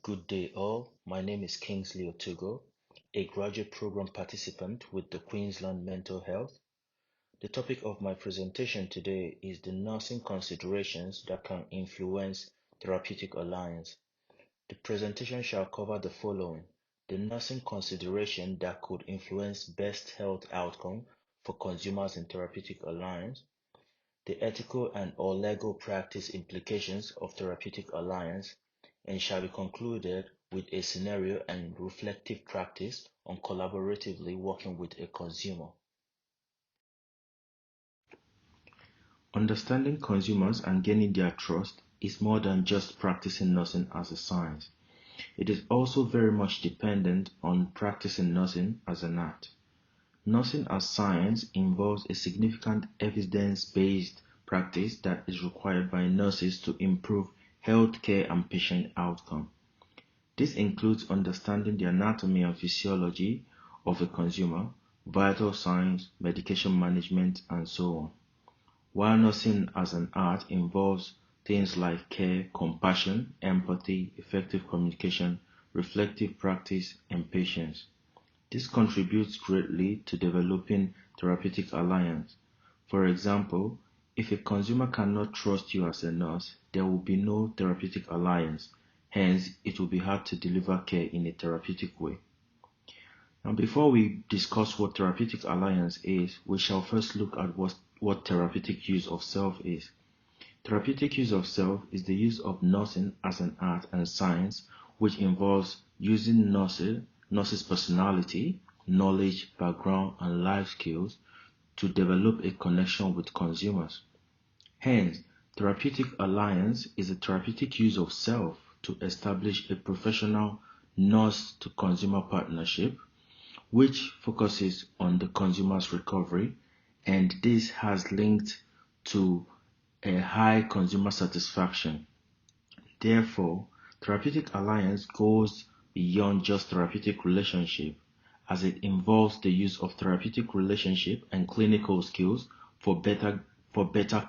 Good day all, my name is Kingsley Otugo, a graduate program participant with the Queensland Mental Health. The topic of my presentation today is the nursing considerations that can influence therapeutic alliance. The presentation shall cover the following: the nursing consideration that could influence best health outcome for consumers in therapeutic alliance, the ethical and/or legal practice implications of therapeutic alliance, and shall be concluded with a scenario and reflective practice on collaboratively working with a consumer. Understanding consumers and gaining their trust is more than just practicing nursing as a science. It is also very much dependent on practicing nursing as an art. Nursing as science involves a significant evidence-based practice that is required by nurses to improve healthcare and patient outcome. This includes understanding the anatomy and physiology of a consumer, vital signs, medication management, and so on. While nursing as an art involves things like care, compassion, empathy, effective communication, reflective practice, and patience. This contributes greatly to developing therapeutic alliance. For example, if a consumer cannot trust you as a nurse, there will be no therapeutic alliance. Hence, it will be hard to deliver care in a therapeutic way. Now, before we discuss what therapeutic alliance is, we shall first look at what therapeutic use of self is. Therapeutic use of self is the use of nursing as an art and science, which involves using nurse's personality, knowledge, background, and life skills to develop a connection with consumers. Hence, therapeutic alliance is a therapeutic use of self to establish a professional nurse-to-consumer partnership which focuses on the consumer's recovery, and this has linked to a high consumer satisfaction. Therefore, therapeutic alliance goes beyond just therapeutic relationship as it involves the use of therapeutic relationship and clinical skills for better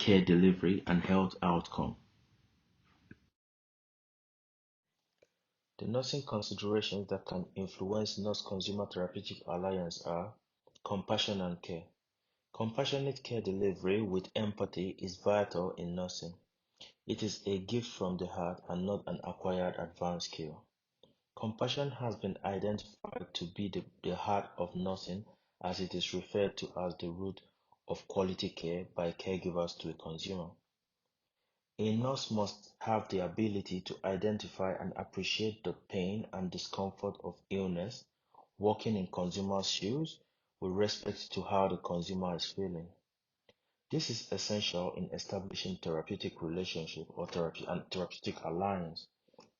care delivery and health outcome. The nursing considerations that can influence nurse-consumer therapeutic alliance are compassion and care. Compassionate care delivery with empathy is vital in nursing. It is a gift from the heart and not an acquired advanced skill. Compassion has been identified to be the heart of nursing as it is referred to as the root of quality care by caregivers to a consumer. A nurse must have the ability to identify and appreciate the pain and discomfort of illness, working in consumers' shoes with respect to how the consumer is feeling. This is essential in establishing therapeutic relationship or therapy and therapeutic alliance.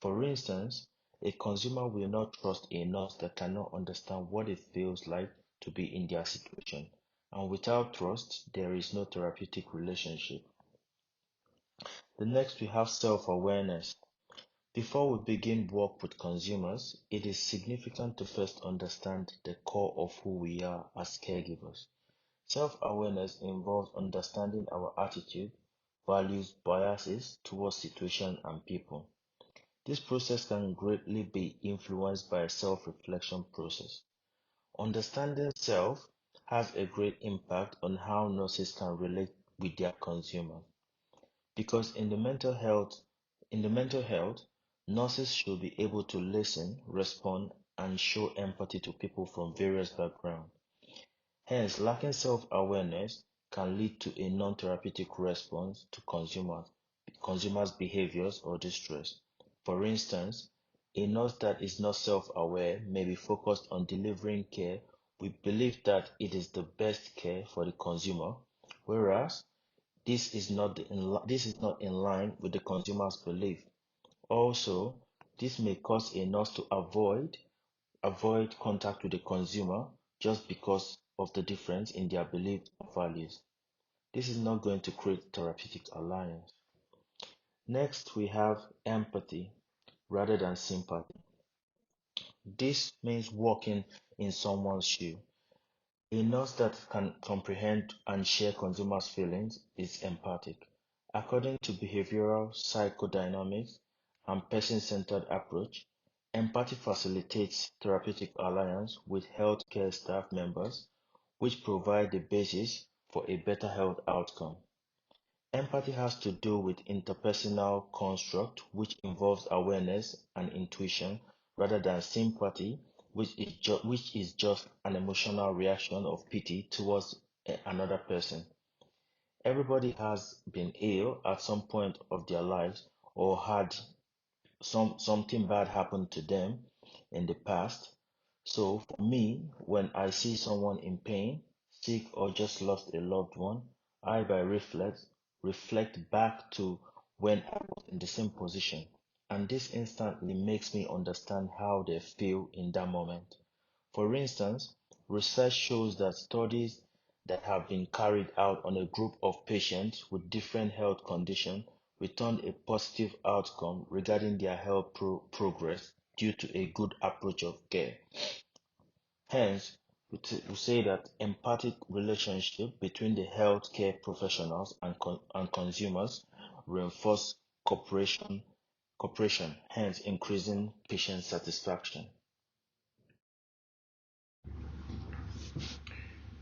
For instance, a consumer will not trust a nurse that cannot understand what it feels like to be in their situation, and without trust, there is no therapeutic relationship. The next we have self-awareness. Before we begin work with consumers, it is significant to first understand the core of who we are as caregivers. Self-awareness involves understanding our attitude, values, biases towards situations and people. This process can greatly be influenced by a self-reflection process. Understanding self has a great impact on how nurses can relate with their consumers. Because in the mental health, nurses should be able to listen, respond, and show empathy to people from various backgrounds. Hence, lacking self-awareness can lead to a non-therapeutic response to consumers' behaviors or distress. For instance, a nurse that is not self-aware may be focused on delivering care with belief that it is the best care for the consumer, whereas this is not in line with the consumer's belief. Also, this may cause a nurse to avoid contact with the consumer just because of the difference in their beliefs or values. This is not going to create therapeutic alliance. Next, we have empathy rather than sympathy. This means walking in someone's shoe. A nurse that can comprehend and share consumers' feelings is empathic. According to behavioral psychodynamics and person-centered approach, Empathy facilitates therapeutic alliance with healthcare staff members, which provide the basis for a better health outcome. Empathy has to do with interpersonal construct, which involves awareness and intuition, rather than sympathy, which is just an emotional reaction of pity towards another person. Everybody has been ill at some point of their lives or had something bad happened to them in the past. So for me, when I see someone in pain, sick, or just lost a loved one, I by reflect back to when I was in the same position. And this instantly makes me understand how they feel in that moment. For instance, research shows that studies that have been carried out on a group of patients with different health conditions returned a positive outcome regarding their health progress due to a good approach of care. Hence, we say that empathic relationship between the healthcare professionals and consumers reinforce cooperation, hence increasing patient satisfaction.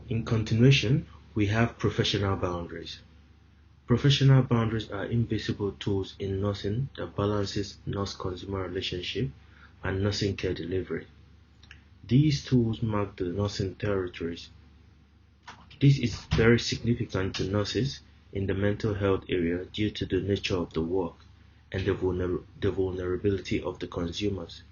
In continuation, we have professional boundaries. Professional boundaries are invisible tools in nursing that balances nurse-consumer relationship and nursing care delivery. These tools mark the nursing territories. This is very significant to nurses in the mental health area due to the nature of the work and the vulnerability of the consumers.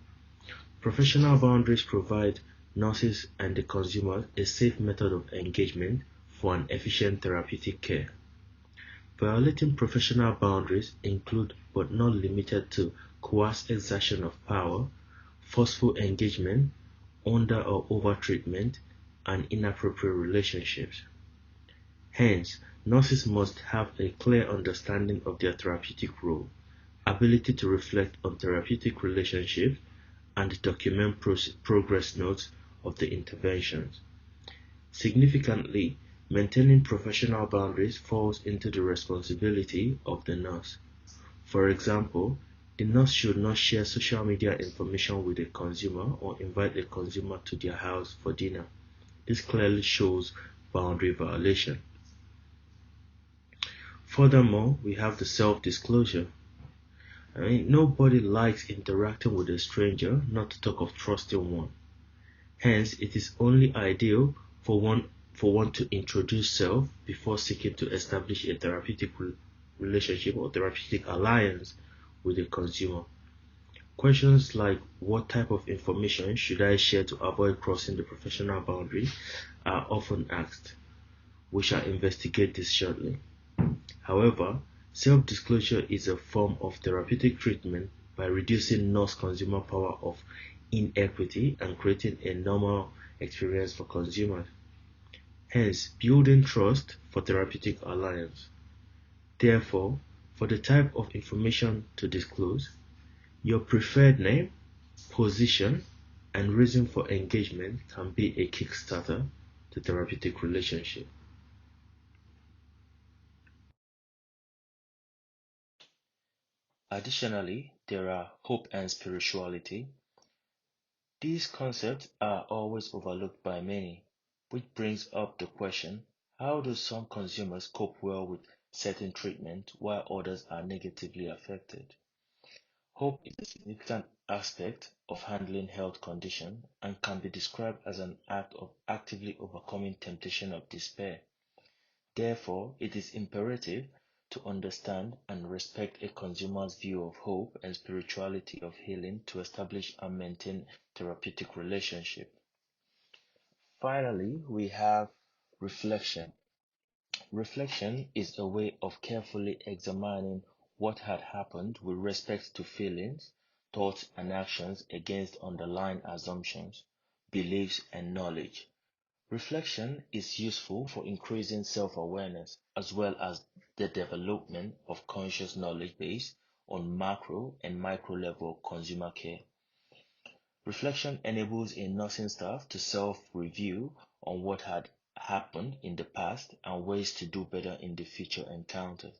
Professional boundaries provide nurses and the consumer a safe method of engagement for an efficient therapeutic care. Violating professional boundaries include but not limited to coerced exertion of power, forceful engagement, under or over-treatment, and inappropriate relationships. Hence, nurses must have a clear understanding of their therapeutic role, ability to reflect on therapeutic relationships, and document progress notes of the interventions. Significantly, maintaining professional boundaries falls into the responsibility of the nurse. For example, the nurse should not share social media information with a consumer or invite a consumer to their house for dinner. This clearly shows boundary violation. Furthermore, we have the self-disclosure. Nobody likes interacting with a stranger, not to talk of trusting one. Hence, it is only ideal for one to introduce self before seeking to establish a therapeutic relationship or therapeutic alliance with the consumer. Questions like what type of information should I share to avoid crossing the professional boundary are often asked. We shall investigate this shortly. However, self-disclosure is a form of therapeutic treatment by reducing nurse-consumer power of inequity and creating a normal experience for consumers, hence building trust for therapeutic alliance. Therefore, for the type of information to disclose, your preferred name, position, and reason for engagement can be a kickstarter to therapeutic relationship. Additionally, there are hope and spirituality. These concepts are always overlooked by many, which brings up the question, how do some consumers cope well with certain treatment while others are negatively affected? Hope is a significant aspect of handling health condition and can be described as an act of actively overcoming temptation of despair. Therefore, it is imperative to understand and respect a consumer's view of hope and spirituality of healing to establish and maintain therapeutic relationship. Finally, we have reflection. Reflection is a way of carefully examining what had happened with respect to feelings, thoughts, and actions against underlying assumptions, beliefs, and knowledge. Reflection is useful for increasing self-awareness as well as the development of conscious knowledge base on macro and micro level consumer care. Reflection enables a nursing staff to self-review on what had happened in the past and ways to do better in the future encounters.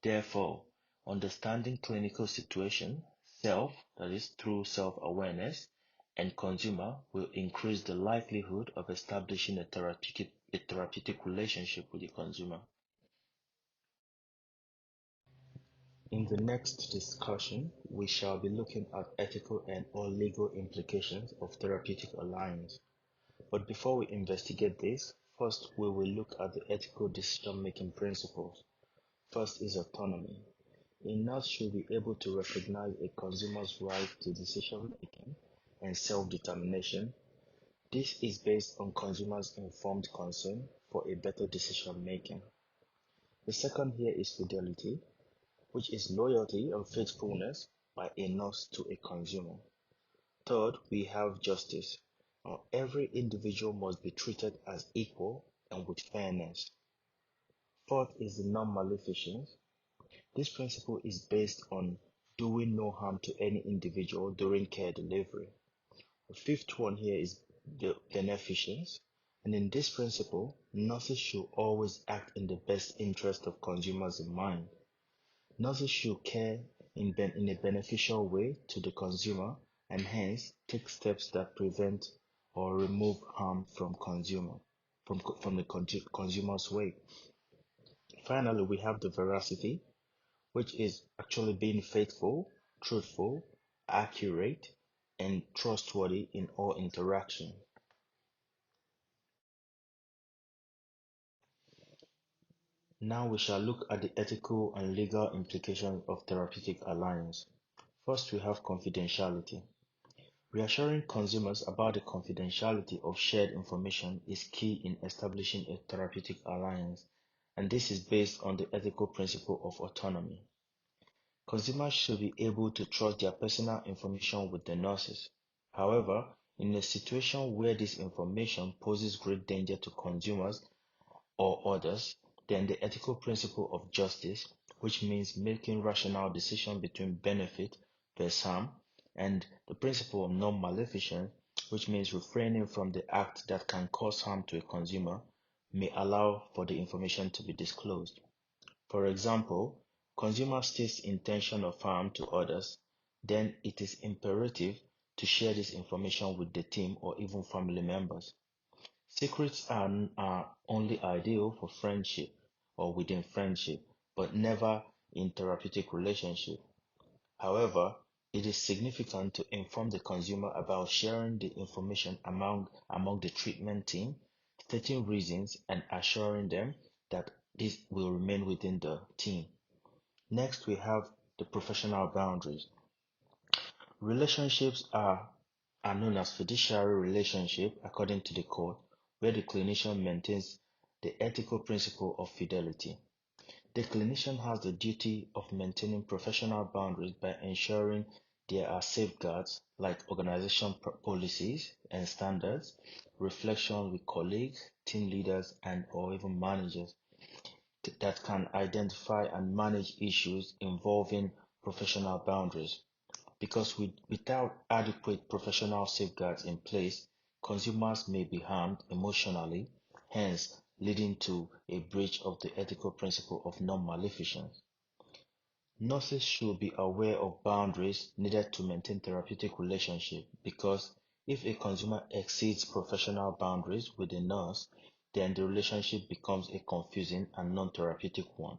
Therefore, understanding clinical situation, self, that is through self-awareness, and consumer will increase the likelihood of establishing a therapeutic relationship with the consumer. In the next discussion, we shall be looking at ethical and or legal implications of therapeutic alliance. But before we investigate this, first we will look at the ethical decision-making principles. First is autonomy. A nurse should be able to recognize a consumer's right to decision-making and self-determination. This is based on consumers' informed consent for a better decision-making. The second here is fidelity, which is loyalty and faithfulness by a nurse to a consumer. Third, we have justice. Now, every individual must be treated as equal and with fairness. Fourth is the non-maleficence. This principle is based on doing no harm to any individual during care delivery. The fifth one here is the beneficence. And in this principle, nurses should always act in the best interest of consumers in mind. Nurses should care in a beneficial way to the consumer and hence take steps that prevent or remove harm from the consumer's way. Finally, we have the veracity, which is actually being faithful, truthful, accurate, and trustworthy in all interaction. Now we shall look at the ethical and legal implications of therapeutic alliance. First, we have confidentiality. Reassuring consumers about the confidentiality of shared information is key in establishing a therapeutic alliance, and this is based on the ethical principle of autonomy. Consumers should be able to trust their personal information with the nurses. However, in a situation where this information poses great danger to consumers or others, then the ethical principle of justice, which means making rational decisions between benefit versus harm, and the principle of non-maleficence, which means refraining from the act that can cause harm to a consumer, may allow for the information to be disclosed. For example, consumer states intention of harm to others, then it is imperative to share this information with the team or even family members. Secrets are only ideal for friendship or within friendship, but never in therapeutic relationship. However, it is significant to inform the consumer about sharing the information among the treatment team, stating reasons and assuring them that this will remain within the team. Next, we have the professional boundaries. Relationships are known as fiduciary relationship according to the code, where the clinician maintains the ethical principle of fidelity. The clinician has the duty of maintaining professional boundaries by ensuring there are safeguards like organization policies and standards, reflection with colleagues, team leaders, and or even managers that can identify and manage issues involving professional boundaries. Because without adequate professional safeguards in place, consumers may be harmed emotionally, hence leading to a breach of the ethical principle of non-maleficence. Nurses should be aware of boundaries needed to maintain therapeutic relationship because if a consumer exceeds professional boundaries with a nurse, then the relationship becomes a confusing and non-therapeutic one.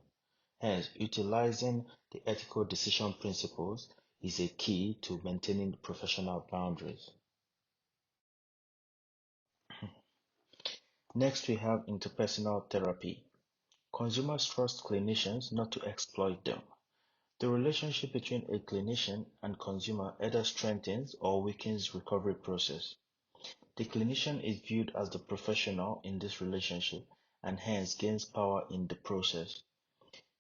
Hence, utilizing the ethical decision principles is a key to maintaining professional boundaries. Next, we have interpersonal therapy. Consumers trust clinicians not to exploit them. The relationship between a clinician and consumer either strengthens or weakens recovery process. The clinician is viewed as the professional in this relationship and hence gains power in the process.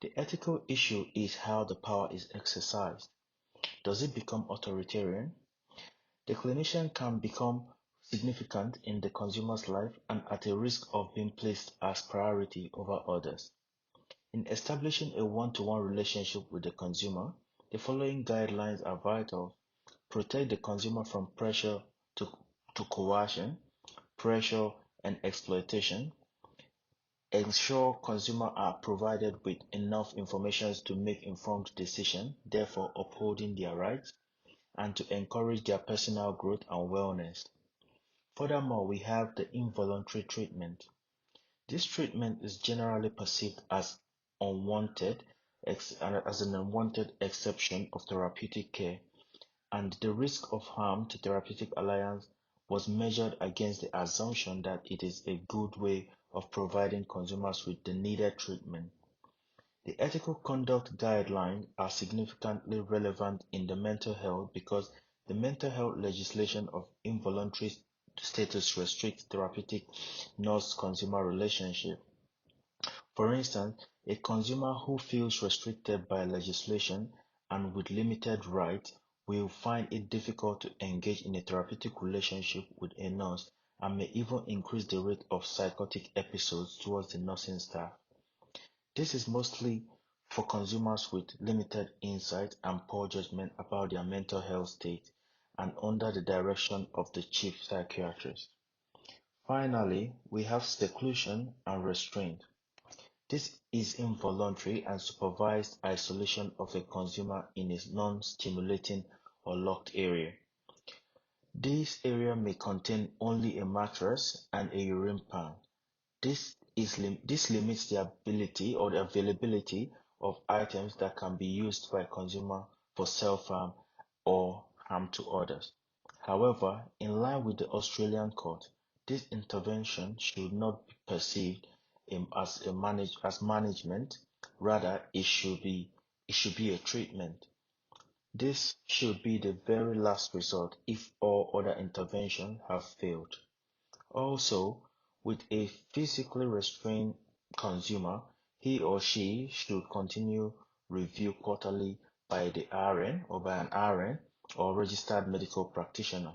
The ethical issue is how the power is exercised. Does it become authoritarian? The clinician can become significant in the consumer's life and at a risk of being placed as priority over others. In establishing a one-to-one relationship with the consumer, the following guidelines are vital. Protect the consumer from pressure to coercion, pressure, and exploitation. Ensure consumers are provided with enough information to make informed decisions, therefore upholding their rights. and to encourage their personal growth and wellness. Furthermore, we have the involuntary treatment. This treatment is generally perceived as unwanted, as an unwanted exception of therapeutic care, and the risk of harm to therapeutic alliance was measured against the assumption that it is a good way of providing consumers with the needed treatment. The ethical conduct guidelines are significantly relevant in the mental health because the mental health legislation of involuntary status restricts therapeutic nurse-consumer relationship. For instance, a consumer who feels restricted by legislation and with limited rights will find it difficult to engage in a therapeutic relationship with a nurse and may even increase the rate of psychotic episodes towards the nursing staff. This is mostly for consumers with limited insight and poor judgment about their mental health state and under the direction of the chief psychiatrist. Finally, we have seclusion and restraint. This is involuntary and supervised isolation of a consumer in a non-stimulating or locked area. This area may contain only a mattress and a urine pan. This limits the ability or the availability of items that can be used by a consumer for self-harm or harm to others. However, in line with the Australian court, this intervention should not be perceived as management, rather it should be a treatment. This should be the very last resort if all other interventions have failed. Also, with a physically restrained consumer, he or she should continue review quarterly by the RN or by an RN or registered medical practitioner.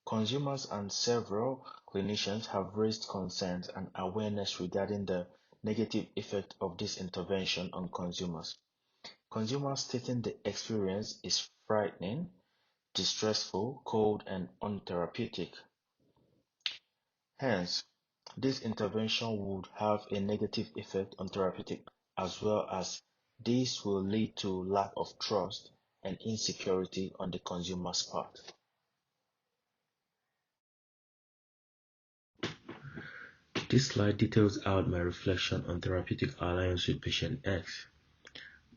Consumers and several clinicians have raised concerns and awareness regarding the negative effect of this intervention on consumers. Consumers stating the experience is frightening, distressful, cold, and untherapeutic. Hence, this intervention would have a negative effect on therapeutic as well as this will lead to lack of trust and insecurity on the consumer's part. This slide details out my reflection on therapeutic alliance with patient X.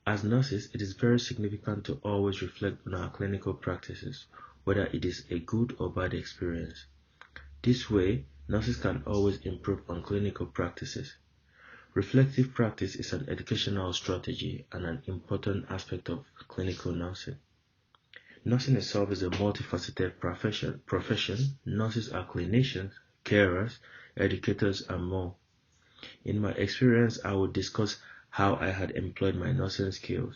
As nurses, it is very significant to always reflect on our clinical practices, whether it is a good or bad experience. This way, nurses can always improve on clinical practices. Reflective practice is an educational strategy and an important aspect of clinical nursing. Nursing itself is a multifaceted profession. Nurses are clinicians, carers, educators, and more. In my experience, I will discuss how I had employed my nursing skills.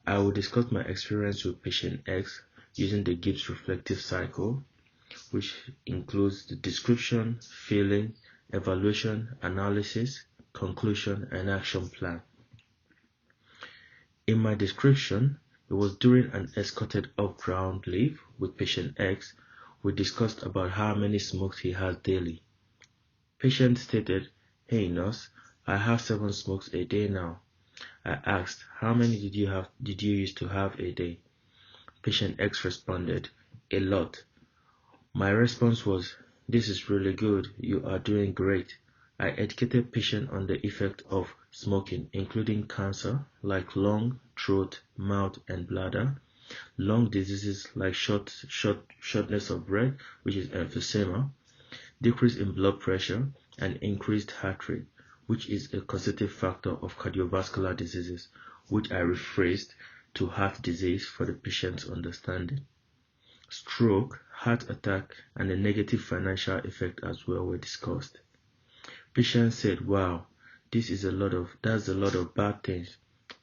I will discuss my experience with patient X using the Gibbs reflective cycle, which includes the description, feeling, evaluation, analysis, conclusion, and action plan. In my description, it was during an escorted off-ground leave with patient X. We discussed about how many smokes he has daily. Patient stated, "Hey nurse, I have 7 smokes a day now." I asked, "How many did you used to have a day?" Patient X responded, "A lot." My response was, "This is really good. You are doing great." I educated patient on the effect of smoking, including cancer like lung, throat, mouth, and bladder, lung diseases like shortness of breath, which is emphysema, decrease in blood pressure, and increased heart rate, which is a causative factor of cardiovascular diseases, which I rephrased to heart disease for the patient's understanding. Stroke, heart attack, and the negative financial effect as well were discussed. Patient said, "Wow, that's a lot of bad things."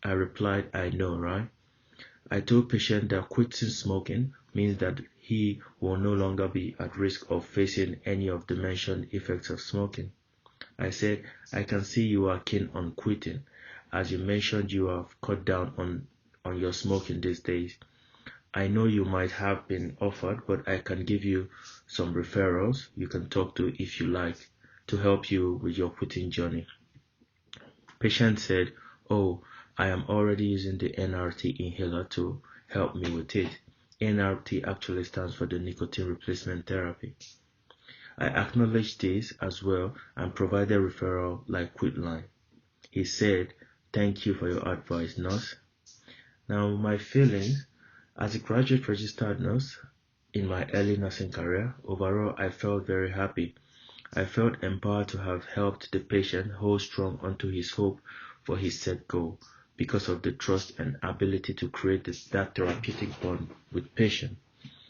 I replied, "I know, right?" I told patient that quitting smoking means that he will no longer be at risk of facing any of the mentioned effects of smoking. I said, "I can see you are keen on quitting, as you mentioned you have cut down on your smoking these days. I know you might have been offered, but I can give you some referrals you can talk to if you like, to help you with your quitting journey." Patient said, "Oh, I am already using the NRT inhaler to help me with it. NRT actually stands for the nicotine replacement therapy. I acknowledged this as well and provided referral like Quitline. He said, "Thank you for your advice, nurse." Now, my feelings as a graduate registered nurse in my early nursing career, overall, I felt very happy. I felt empowered to have helped the patient hold strong onto his hope for his set goal because of the trust and ability to create that therapeutic bond with patient.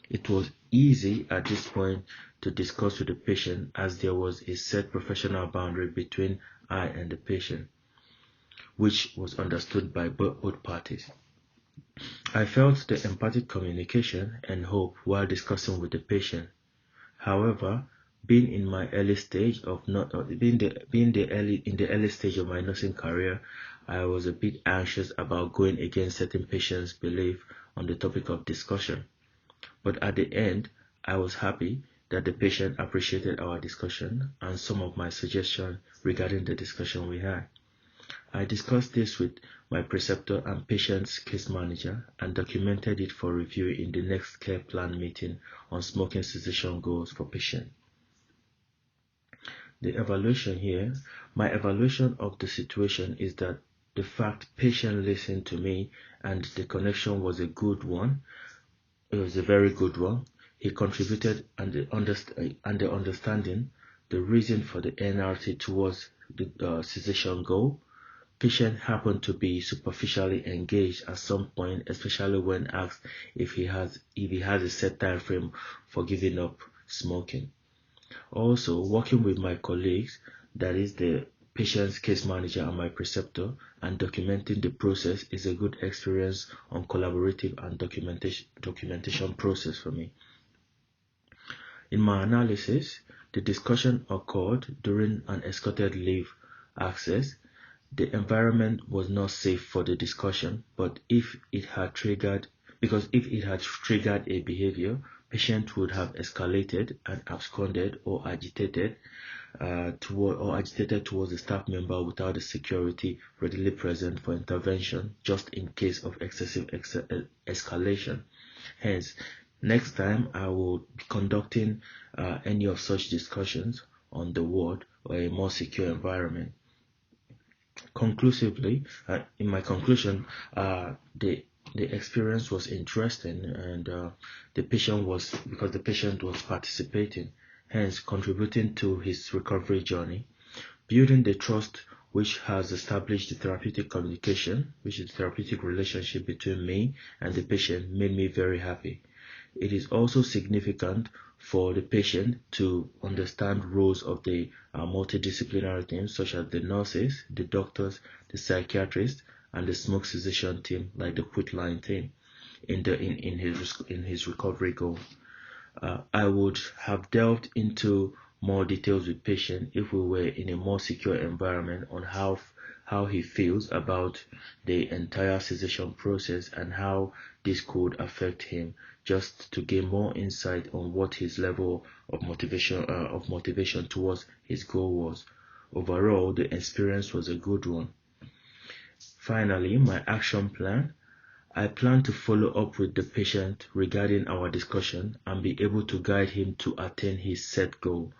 It was easy at this point to discuss with the patient as there was a set professional boundary between I and the patient, which was understood by both parties. I felt the empathic communication and hope while discussing with the patient. However, being in my early stage of not being the early in the early stage of my nursing career, I was a bit anxious about going against certain patients' belief on the topic of discussion. But at the end, I was happy that the patient appreciated our discussion and some of my suggestions regarding the discussion we had. I discussed this with my preceptor and patient's case manager and documented it for review in the next care plan meeting on smoking cessation goals for patients. The evaluation here, my evaluation of the situation is that the fact patient listened to me and the connection was a good one. It was a very good one. He contributed and the understanding, the reason for the NRT towards the cessation goal. Patient happened to be superficially engaged at some point, especially when asked if he has a set time frame for giving up smoking. Also, working with my colleagues, that is the patient's case manager and my preceptor, and documenting the process is a good experience on collaborative and documentation process for me. In my analysis, the discussion occurred during an escorted leave access. The environment was not safe for the discussion, but if it had triggered a behavior, patient would have escalated and absconded or agitated towards a staff member without the security readily present for intervention, just in case of excessive escalation. Hence, next time I will be conducting any of such discussions on the ward or a more secure environment. Conclusively, in my conclusion, the experience was interesting, and the patient was participating, hence contributing to his recovery journey, building the trust which has established the therapeutic communication, which is the therapeutic relationship between me and the patient, made me very happy. It is also significant for the patient to understand roles of the multidisciplinary teams such as the nurses, the doctors, the psychiatrists, and the smoke cessation team like the Quitline team in his recovery goal. I would have delved into more details with patient if we were in a more secure environment on how he feels about the entire cessation process and how this could affect him, just to gain more insight on what his level of motivation towards his goal was. Overall, the experience was a good one. Finally, my action plan. I plan to follow up with the patient regarding our discussion and be able to guide him to attain his set goal.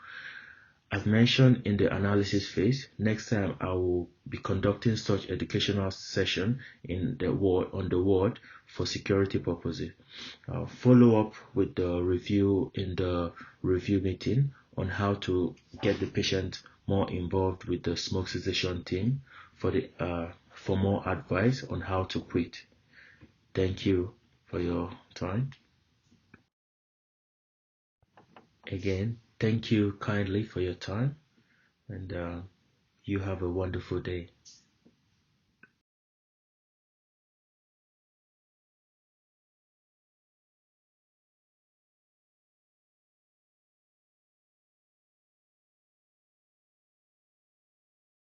As mentioned in the analysis phase, next time I will be conducting such educational session on the ward for security purposes. I'll follow up with the review in the review meeting on how to get the patient more involved with the smoke cessation team for more advice on how to quit. Thank you for your time. Again, thank you kindly for your time, and you have a wonderful day.